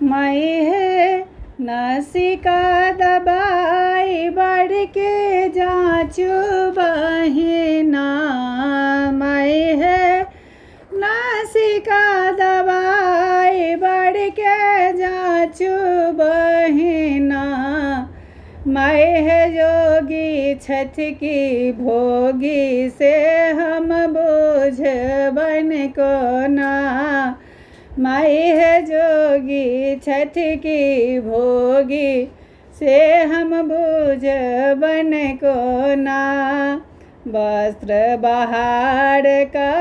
मई है नासिका दबाई बढ़ के जांचू बहिना। मई है नासिका दबाई बढ़ के जांचू बहिना। मैं है जोगी छठ की भोगी से हम बोझ बन को ना। मैं है जोगी छठ की भोगी से हम बोझ बन को ना। वस्त्र बहार का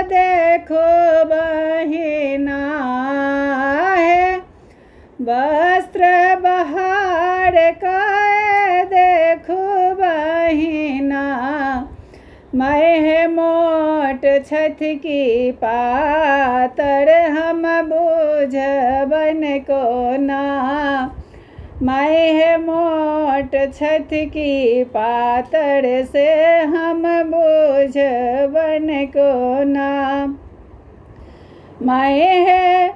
देखो बहिना है। वस्त्र बहार का देखो बहिना। मैं है मोट छठ की पातर हम बोझ बन को ना। मैं है मोट छठ की पातर से हम बोझ बन को ना। मैं है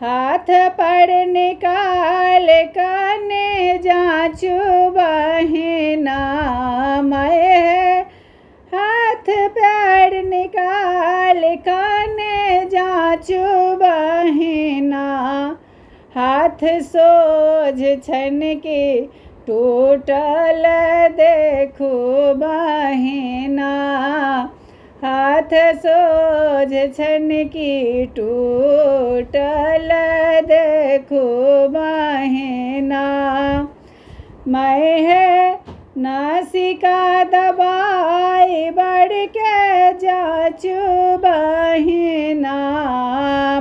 हाथ पर निकाल कने जांचू बहिना। मैं है हाथ पैर निकाल कने जांचू बहिना। हाथ सोझ छन के टूटल देखो बहिना। हाथ सोझ छन की टूटल देखो बहिना। मैं है नासिका दबाई बढ़ के जांचू बहिना।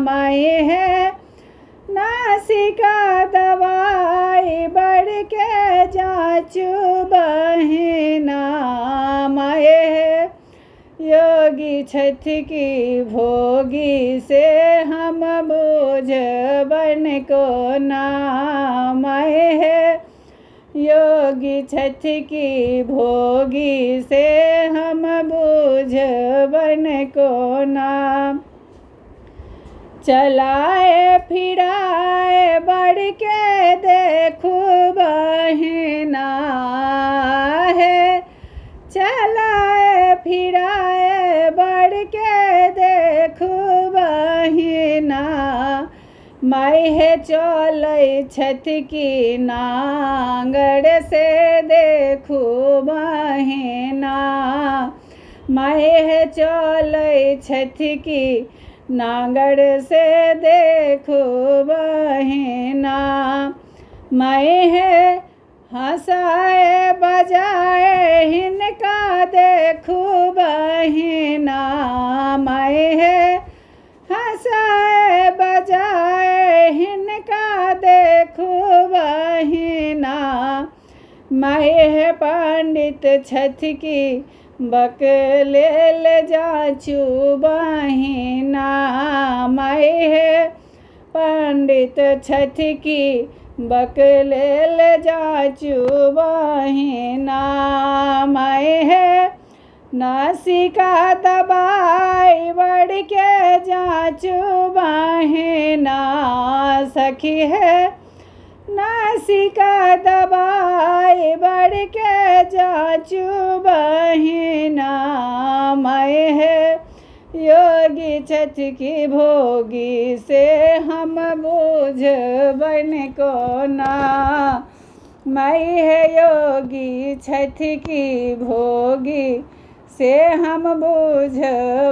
मैं है नासिका दबाई बढ़ के जांचू बहिना। मैं है योगी छठ की भोगी से हम बोझ बन को ना। मैं है योगी छठ की भोगी से हम बोझ बन को ना। चलाए फिराए बढ़ के देखो बहिना है। चलाए फिराए बढ़ के देखो बहिना। मैं है चलै छठ की नांगड़ से देखो बहिना। मैं है चलै छठ की नांगड़ से देखो बहिना। मैं है हंसाए बजाए हिनका देखो बहिना। मैं है हंसाए बजाए हिनका देखो बहिना। मैं है पंडित छठ की बकलेल जांचू बहिना। मैं है पंडित छठ की बकलेल जांचू बहिना। मैं है नासिका दबाई बढ़ के जांचू बहिना। सखी है नासिका दबाई बढ़ के जांचू बहिना। मैं है योगी छठ की भोगी से हम बोझ बन को ना। मैं है योगी छठ की भोगी से हम बोझ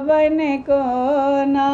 बन को ना।